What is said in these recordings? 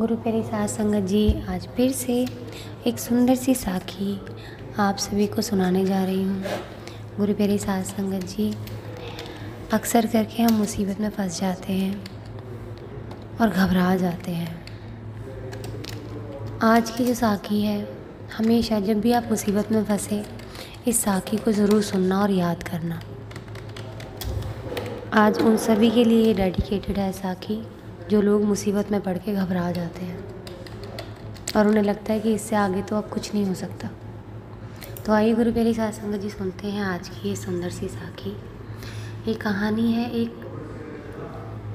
गुरु प्यारी साध संगत जी, आज फिर से एक सुंदर सी साखी आप सभी को सुनाने जा रही हूँ। गुरु प्यारी साध संगत जी, अक्सर करके हम मुसीबत में फंस जाते हैं और घबरा जाते हैं। आज की जो साखी है, हमेशा जब भी आप मुसीबत में फंसे इस साखी को ज़रूर सुनना और याद करना। आज उन सभी के लिए डेडिकेटेड है साखी जो लोग मुसीबत में पड़ के घबरा जाते हैं और उन्हें लगता है कि इससे आगे तो अब कुछ नहीं हो सकता। तो आइए गुरु प्यारी साध संगत जी, सुनते हैं आज की ये सुंदर सी साखी। ये कहानी है एक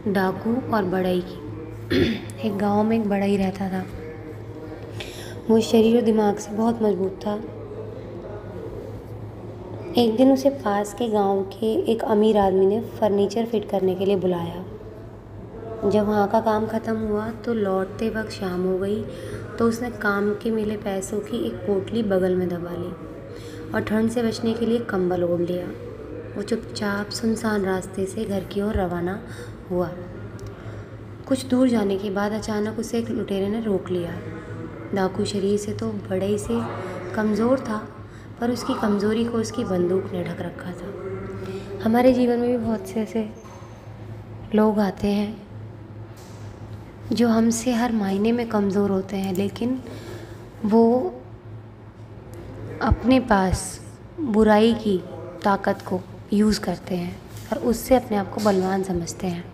डाकू और बढ़ई की। एक गांव में एक बढ़ई रहता था। वो शरीर और दिमाग से बहुत मजबूत था। एक दिन उसे पास के गांव के एक अमीर आदमी ने फर्नीचर फिट करने के लिए बुलाया। जब वहाँ का काम ख़त्म हुआ तो लौटते वक्त शाम हो गई, तो उसने काम के मिले पैसों की एक पोटली बगल में दबा ली और ठंड से बचने के लिए कंबल ओढ़ लिया। वो चुपचाप सुनसान रास्ते से घर की ओर रवाना हुआ। कुछ दूर जाने के बाद अचानक उसे एक लुटेरे ने रोक लिया। डाकू शरीर से तो बड़े ही से कमज़ोर था, पर उसकी कमज़ोरी को उसकी बंदूक ने ढक रखा था। हमारे जीवन में भी बहुत से ऐसे लोग आते हैं जो हमसे हर मायने में कमज़ोर होते हैं, लेकिन वो अपने पास बुराई की ताकत को यूज़ करते हैं और उससे अपने आप को बलवान समझते हैं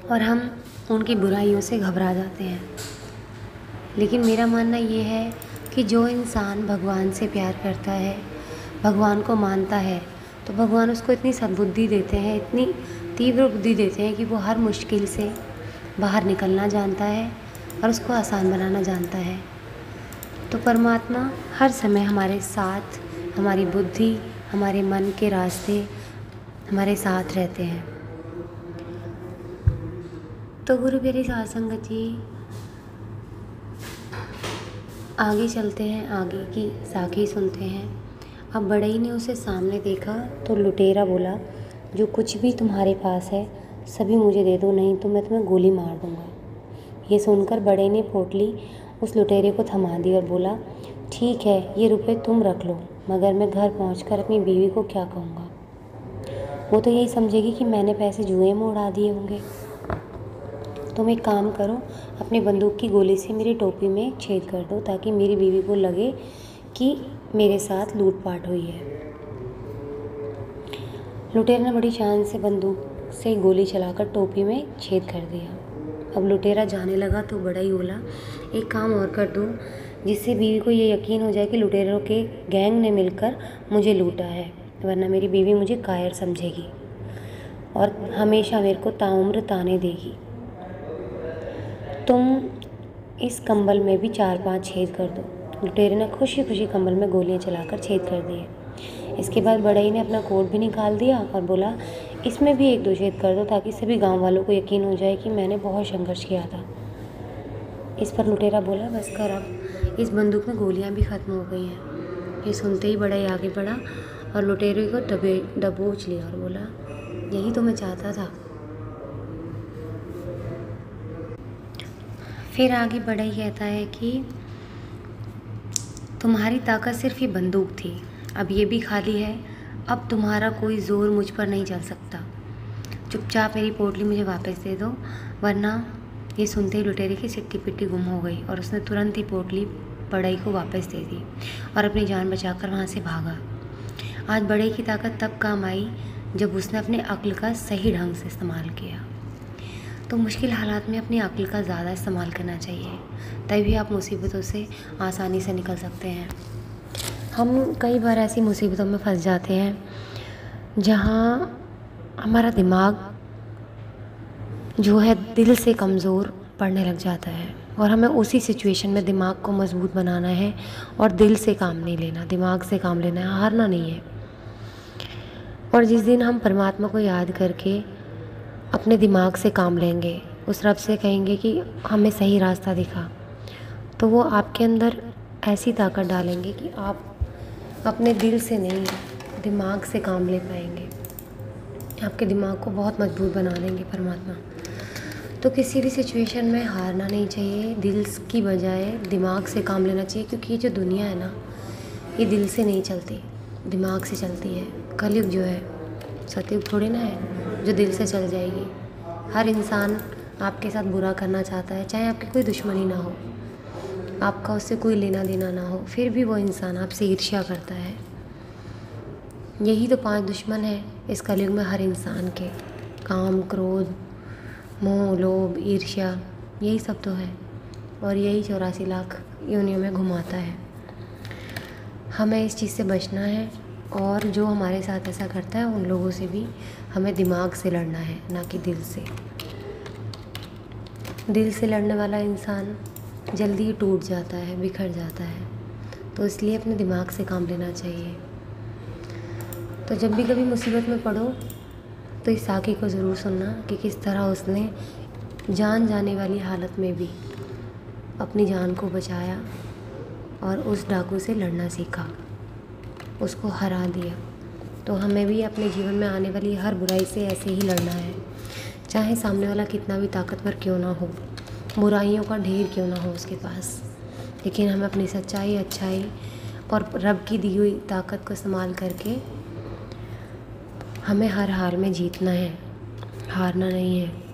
और हम उनकी बुराइयों से घबरा जाते हैं। लेकिन मेरा मानना ये है कि जो इंसान भगवान से प्यार करता है, भगवान को मानता है, तो भगवान उसको इतनी सद्बुद्धि देते हैं, इतनी तीव्र बुद्धि देते हैं कि वो हर मुश्किल से बाहर निकलना जानता है और उसको आसान बनाना जानता है। तो परमात्मा हर समय हमारे साथ, हमारी बुद्धि, हमारे मन के रास्ते हमारे साथ रहते हैं। तो गुरु प्यारी साध संगत जी, आगे चलते हैं, आगे की साखी सुनते हैं। अब बढ़ई ने उसे सामने देखा तो लुटेरा बोला, जो कुछ भी तुम्हारे पास है सभी मुझे दे दो, नहीं तो मैं तुम्हें गोली मार दूंगा। ये सुनकर बड़े ने पोटली उस लुटेरे को थमा दी और बोला, ठीक है, ये रुपए तुम रख लो, मगर मैं घर पहुंचकर अपनी बीवी को क्या कहूँगा? वो तो यही समझेगी कि मैंने पैसे जुए में उड़ा दिए होंगे। तुम एक काम करो, अपनी बंदूक की गोली से मेरी टोपी में एक छेद कर दो ताकि मेरी बीवी को लगे कि मेरे साथ लूटपाट हुई है। लुटेरे ने बड़ी शान से बंदूक से गोली चलाकर टोपी में छेद कर दिया। अब लुटेरा जाने लगा तो बढ़ई बोला, एक काम और कर दो जिससे बीवी को ये यकीन हो जाए कि लुटेरों के गैंग ने मिलकर मुझे लूटा है, वरना मेरी बीवी मुझे कायर समझेगी और हमेशा मेरे को ताउम्र ताने देगी। तुम इस कंबल में भी 4-5 छेद कर दो। लुटेरे ने खुशी खुशी कंबल में गोलियां चलाकर छेद कर दिए। इसके बाद बढ़ई ने अपना कोट भी निकाल दिया और बोला, इसमें भी 1-2 छेद कर दो ताकि सभी गांव वालों को यकीन हो जाए कि मैंने बहुत संघर्ष किया था। इस पर लुटेरा बोला, बस कर, अब इस बंदूक में गोलियां भी ख़त्म हो गई हैं। ये सुनते ही बढ़ई आगे बढ़ा और लुटेरे को दबोच लिया और बोला, यही तो मैं चाहता था। फिर आगे बढ़ई कहता है कि तुम्हारी ताकत सिर्फ ये बंदूक थी, अब ये भी खाली है। अब तुम्हारा कोई ज़ोर मुझ पर नहीं चल सकता। चुपचाप मेरी पोटली मुझे वापस दे दो, वरना। ये सुनते ही लुटेरे की सिट्टी पिट्टी गुम हो गई और उसने तुरंत ही पोटली बढ़ई को वापस दे दी और अपनी जान बचाकर वहाँ से भागा। आज बढ़ई की ताकत तब काम आई जब उसने अपने अक्ल का सही ढंग से इस्तेमाल किया। तो मुश्किल हालात में अपनी अक्ल का ज़्यादा इस्तेमाल करना चाहिए, तभी आप मुसीबतों से आसानी से निकल सकते हैं। हम कई बार ऐसी मुसीबतों में फंस जाते हैं जहाँ हमारा दिमाग जो है दिल से कमज़ोर पड़ने लग जाता है और हमें उसी सिचुएशन में दिमाग को मजबूत बनाना है और दिल से काम नहीं लेना, दिमाग से काम लेना है, हारना नहीं है। और जिस दिन हम परमात्मा को याद करके अपने दिमाग से काम लेंगे, उस रब से कहेंगे कि हमें सही रास्ता दिखा, तो वो आपके अंदर ऐसी ताकत डालेंगे कि आप अपने दिल से नहीं, दिमाग से काम ले पाएंगे। आपके दिमाग को बहुत मजबूत बना देंगे परमात्मा। तो किसी भी सिचुएशन में हारना नहीं चाहिए, दिल की बजाय दिमाग से काम लेना चाहिए, क्योंकि ये जो दुनिया है ना, ये दिल से नहीं चलती, दिमाग से चलती है। कलयुग जो है सतयुग थोड़ी ना है जो दिल से चल जाएगी। हर इंसान आपके साथ बुरा करना चाहता है, चाहे आपकी कोई दुश्मनी ना हो, आपका उससे कोई लेना देना ना हो, फिर भी वो इंसान आपसे ईर्ष्या करता है। यही तो 5 दुश्मन है इस कलयुग में हर इंसान के, काम, क्रोध, मोह, लोभ, ईर्ष्या, यही सब तो है। और यही 84 लाख योनियों में घुमाता है। हमें इस चीज़ से बचना है, और जो हमारे साथ ऐसा करता है उन लोगों से भी हमें दिमाग से लड़ना है, ना कि दिल से। दिल से लड़ने वाला इंसान जल्दी ही टूट जाता है, बिखर जाता है। तो इसलिए अपने दिमाग से काम लेना चाहिए। तो जब भी कभी मुसीबत में पड़ो तो इस साकी को ज़रूर सुनना कि किस तरह उसने जान जाने वाली हालत में भी अपनी जान को बचाया और उस डाकू से लड़ना सीखा, उसको हरा दिया। तो हमें भी अपने जीवन में आने वाली हर बुराई से ऐसे ही लड़ना है, चाहे सामने वाला कितना भी ताकतवर क्यों ना हो, बुराइयों का ढेर क्यों ना हो उसके पास, लेकिन हमें अपनी सच्चाई, अच्छाई और रब की दी हुई ताकत को इस्तेमाल करके हमें हर हाल में जीतना है, हारना नहीं है।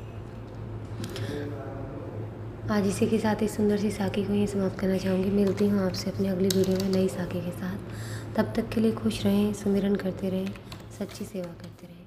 आज इसी के साथ इस सुंदर सी साकी को यहीं समाप्त करना चाहूँगी। मिलती हूँ आपसे अपनी अगली वीडियो में नई साकी के साथ। तब तक के लिए खुश रहें, सुमिरन करते रहें, सच्ची सेवा करते रहें।